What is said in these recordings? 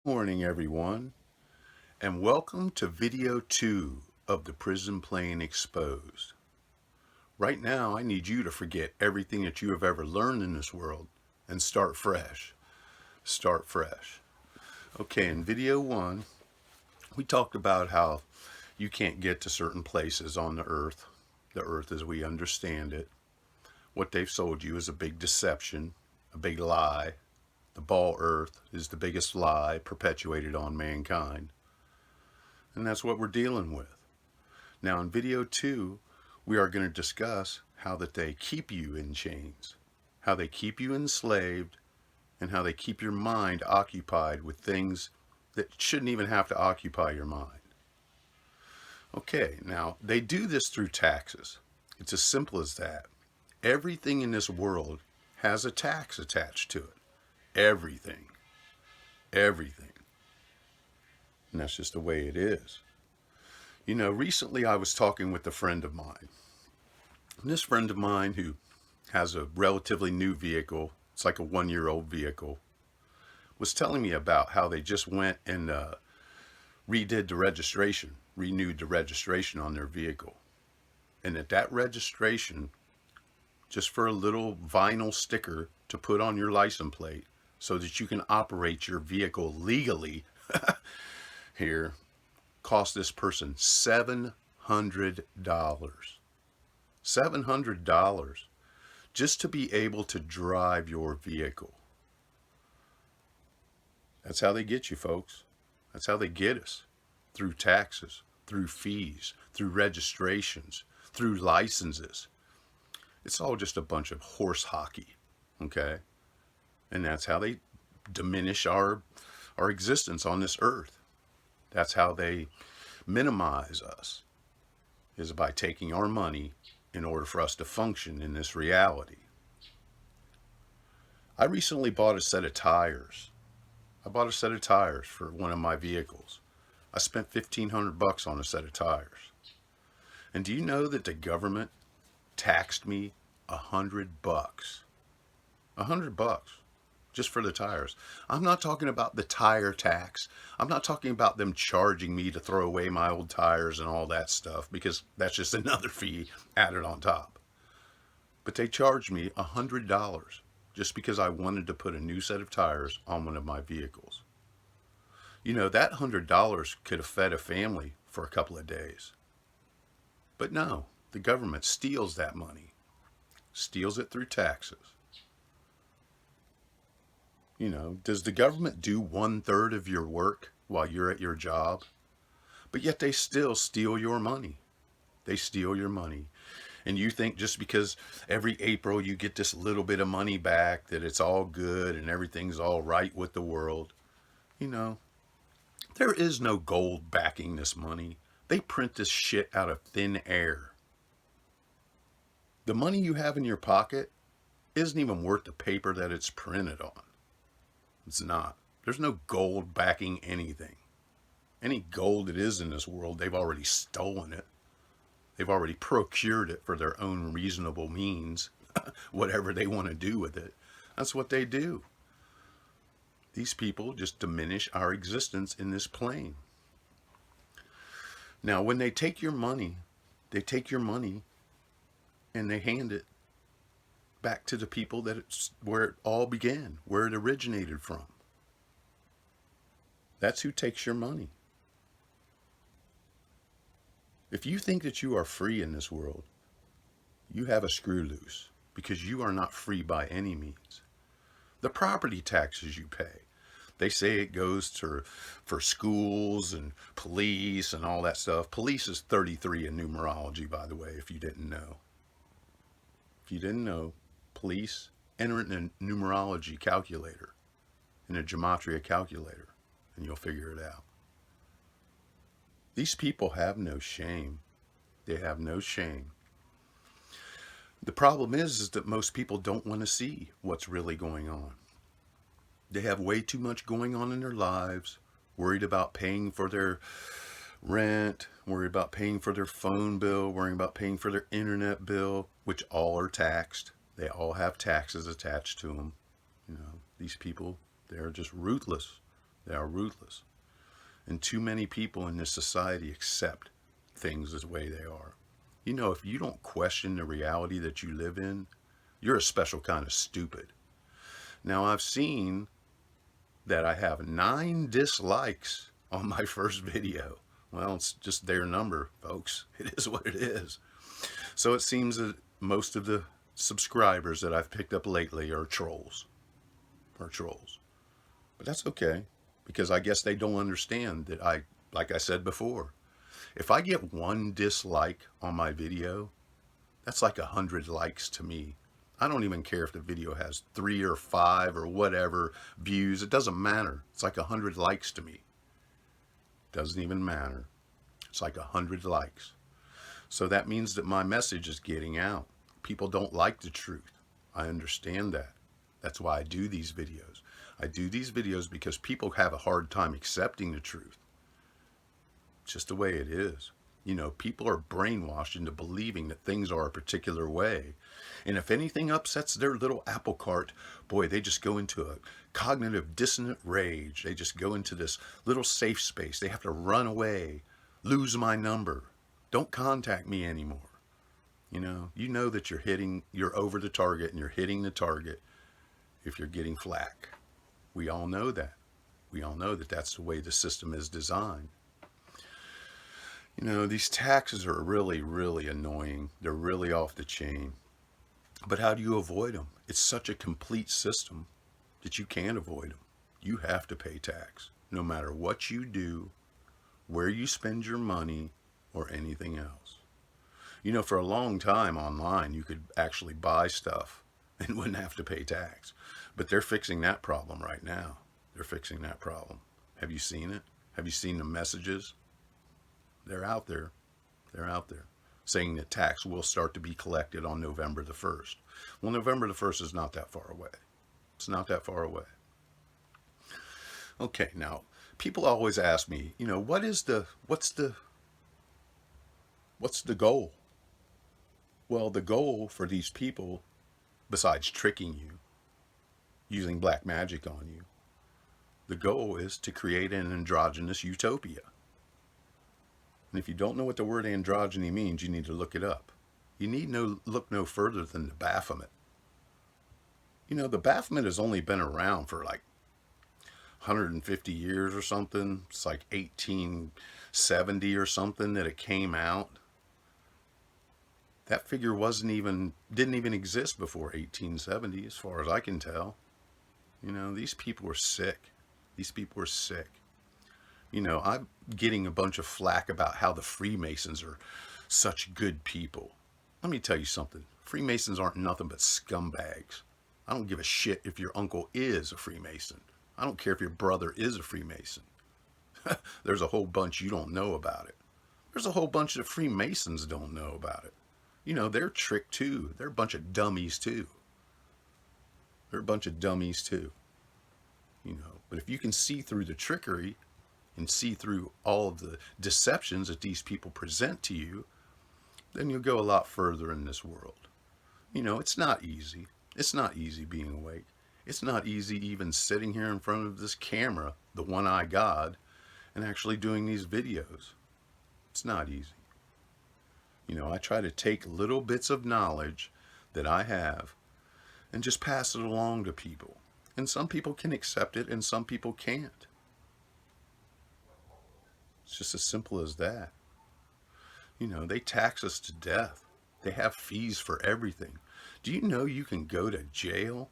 Morning everyone, and welcome to video 2 of the Prison Plane Exposed. Right now I need you to forget everything that you have ever learned in this world and start fresh. Start fresh. Okay, in video 1 we talked about how you can't get to certain places on the earth as we understand it. What they've sold you is a big deception, a big lie. The ball earth is the biggest lie perpetuated on mankind. And that's what we're dealing with. Now in video 2, we are going to discuss how that they keep you in chains, how they keep you enslaved, and how they keep your mind occupied with things that shouldn't even have to occupy your mind. Okay, now they do this through taxes. It's as simple as that. Everything in this world has a tax attached to it. Everything. Everything. And that's just the way it is. You know, recently I was talking with a friend of mine. And this friend of mine who has a relatively new vehicle, it's like a 1-year-old vehicle, was telling me about how they just went and redid the registration, renewed the registration on their vehicle. And that registration, just for a little vinyl sticker to put on your license plate so that you can operate your vehicle legally here, cost this person $700. $700 just to be able to drive your vehicle. That's how they get you, folks. That's how they get us. Through taxes, through fees, through registrations, through licenses. It's all just a bunch of horse hockey, okay? And that's how they diminish our existence on this earth. That's how they minimize us, is by taking our money in order for us to function in this reality. I recently bought a set of tires. I bought a set of tires for one of my vehicles. I spent $1,500 on a set of tires. And do you know that the government taxed me $100? $100 just for the tires. I'm not talking about the tire tax. I'm not talking about them charging me to throw away my old tires and all that stuff, because that's just another fee added on top. But they charged me $100 just because I wanted to put a new set of tires on one of my vehicles. You know, that $100 could have fed a family for a couple of days. But no, the government steals that money, steals it through taxes. You know, does the government do 1/3 of your work while you're at your job? But yet they still steal your money. They steal your money. And you think just because every April you get this little bit of money back that it's all good and everything's all right with the world. You know, there is no gold backing this money. They print this shit out of thin air. The money you have in your pocket isn't even worth the paper that it's printed on. It's not. There's no gold backing anything. Any gold that is in this world, they've already stolen it. They've already procured it for their own reasonable means, whatever they want to do with it. That's what they do. These people just diminish our existence in this plane. Now, when they take your money, and they hand it back to the people that it's where it all began, where it originated from. That's who takes your money. If you think that you are free in this world, you have a screw loose, because you are not free by any means. The property taxes you pay, they say it goes for schools and police and all that stuff. Police is 33 in numerology, by the way, if you didn't know. If you didn't know, police, enter it in a numerology calculator, in a gematria calculator, and you'll figure it out. These people have no shame. They have no shame. The problem is that most people don't want to see what's really going on. They have way too much going on in their lives, worried about paying for their rent, worried about paying for their phone bill, worrying about paying for their internet bill, which all are taxed. They all have taxes attached to them. You know, these people, they're just ruthless. They are ruthless. And too many people in this society accept things the way they are. You know, if you don't question the reality that you live in, you're a special kind of stupid. Now, I've seen that I have 9 dislikes on my first video. Well, it's just their number, folks. It is what it is. So it seems that most of the subscribers that I've picked up lately are trolls. But that's okay, because I guess they don't understand that like I said before, if I get 1 dislike on my video, that's like 100 likes to me. I don't even care if the video has 3 or 5 or whatever views. It doesn't matter. It's like 100 likes to me. Doesn't even matter. It's like 100 likes. So that means that my message is getting out. People don't like the truth. I understand that. That's why I do these videos. I do these videos because people have a hard time accepting the truth. It's just the way it is. You know, people are brainwashed into believing that things are a particular way. And if anything upsets their little apple cart, boy, they just go into a cognitive dissonant rage. They just go into this little safe space. They have to run away, lose my number, don't contact me anymore. You know that you're over the target and you're hitting the target if you're getting flack. We all know that. We all know that that's the way the system is designed. You know, these taxes are really, really annoying. They're really off the chain. But how do you avoid them? It's such a complete system that you can't avoid them. You have to pay tax, no matter what you do, where you spend your money, or anything else. You know, for a long time online, you could actually buy stuff and wouldn't have to pay tax. But they're fixing that problem right now. They're fixing that problem. Have you seen it? Have you seen the messages? They're out there. They're out there saying that tax will start to be collected on November the 1st. Well, November the 1st is not that far away. It's not that far away. Okay, now, people always ask me, you know, what's the goal? Well, the goal for these people, besides tricking you, using black magic on you, the goal is to create an androgynous utopia. And if you don't know what the word androgyny means, you need to look it up. You need look no further than the Baphomet. You know, the Baphomet has only been around for like 150 years or something. It's like 1870 or something that it came out. That figure didn't even exist before 1870, as far as I can tell. You know, these people were sick. These people were sick. You know, I'm getting a bunch of flack about how the Freemasons are such good people. Let me tell you something. Freemasons aren't nothing but scumbags. I don't give a shit if your uncle is a Freemason. I don't care if your brother is a Freemason. There's a whole bunch you don't know about it. There's a whole bunch of Freemasons don't know about it. You know, they're tricked too. They're a bunch of dummies too. They're a bunch of dummies too. You know, but if you can see through the trickery and see through all of the deceptions that these people present to you, then you'll go a lot further in this world. You know, it's not easy. It's not easy being awake. It's not easy even sitting here in front of this camera, the one-eye God, and actually doing these videos. It's not easy. You know, I try to take little bits of knowledge that I have and just pass it along to people. And some people can accept it and some people can't. It's just as simple as that. You know, they tax us to death. They have fees for everything. Do you know you can go to jail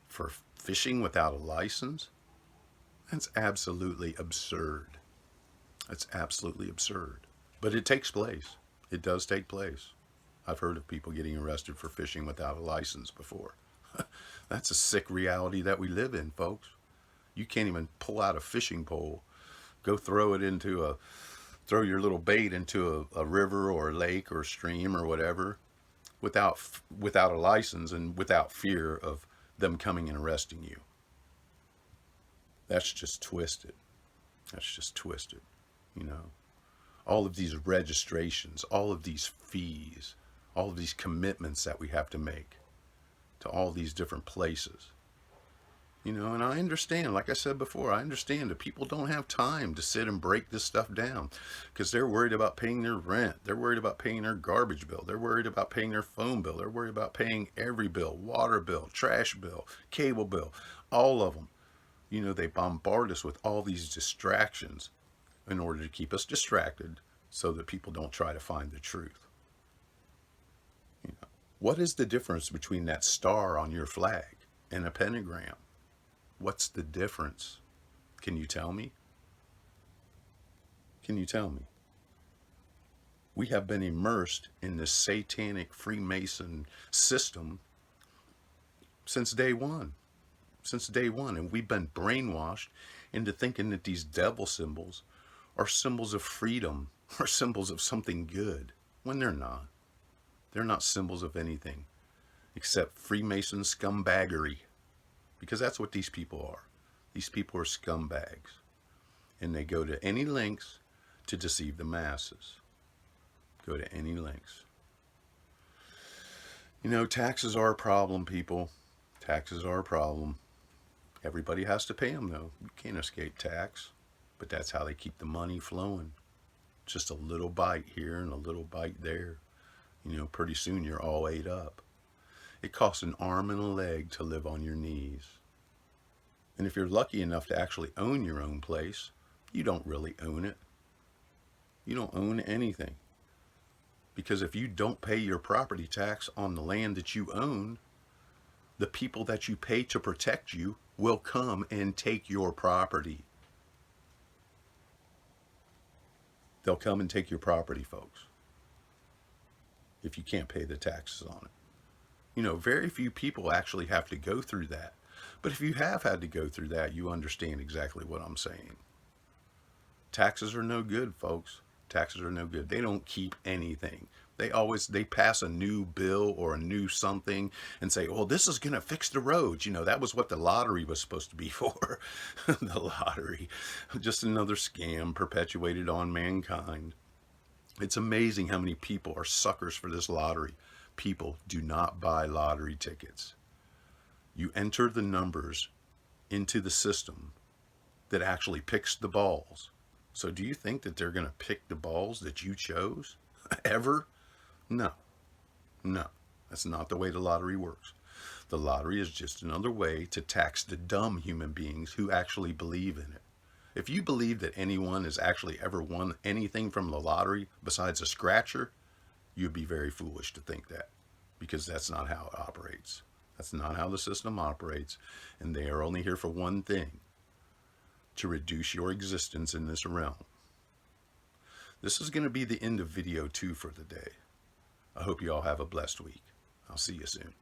for fishing without a license? That's absolutely absurd. That's absolutely absurd. But it takes place. It does take place. I've heard of people getting arrested for fishing without a license before. That's a sick reality that we live in, folks. You can't even pull out a fishing pole, go throw your little bait into a river or a lake or a stream or whatever without a license and without fear of them coming and arresting you. That's just twisted. That's just twisted, you know. All of these registrations, all of these fees, all of these commitments that we have to make to all these different places. You know, and I understand, like I said before, I understand that people don't have time to sit and break this stuff down because they're worried about paying their rent. They're worried about paying their garbage bill. They're worried about paying their phone bill. They're worried about paying every bill, water bill, trash bill, cable bill, all of them. You know, they bombard us with all these distractions in order to keep us distracted so that people don't try to find the truth. You know, what is the difference between that star on your flag and a pentagram? What's the difference? Can you tell me? Can you tell me? We have been immersed in this satanic Freemason system since day one. Since day one. And we've been brainwashed into thinking that these devil symbols are symbols of freedom or symbols of something good when they're not. They're not symbols of anything except Freemason scumbaggery. Because that's what these people are. These people are scumbags. And they go to any lengths to deceive the masses. Go to any lengths. You know, taxes are a problem, people. Taxes are a problem. Everybody has to pay them, though. You can't escape tax. But that's how they keep the money flowing. Just a little bite here and a little bite there. You know, pretty soon you're all ate up. It costs an arm and a leg to live on your knees. And if you're lucky enough to actually own your own place, you don't really own it. You don't own anything. Because if you don't pay your property tax on the land that you own, the people that you pay to protect you will come and take your property. They'll come and take your property, folks, if you can't pay the taxes on it. You know, very few people actually have to go through that. But if you have had to go through that, you understand exactly what I'm saying. Taxes are no good, folks. Taxes are no good. They don't keep anything. They pass a new bill or a new something and say, well, this is going to fix the roads. You know, that was what the lottery was supposed to be for. The lottery. Just another scam perpetuated on mankind. It's amazing how many people are suckers for this lottery. People do not buy lottery tickets. You enter the numbers into the system that actually picks the balls. So do you think that they're going to pick the balls that you chose? Ever? No. No. That's not the way the lottery works. The lottery is just another way to tax the dumb human beings who actually believe in it. If you believe that anyone has actually ever won anything from the lottery besides a scratcher, you'd be very foolish to think that, because that's not how it operates. That's not how the system operates, and they are only here for one thing: to reduce your existence in this realm. This is going to be the end of video 2 for the day. I hope you all have a blessed week. I'll see you soon.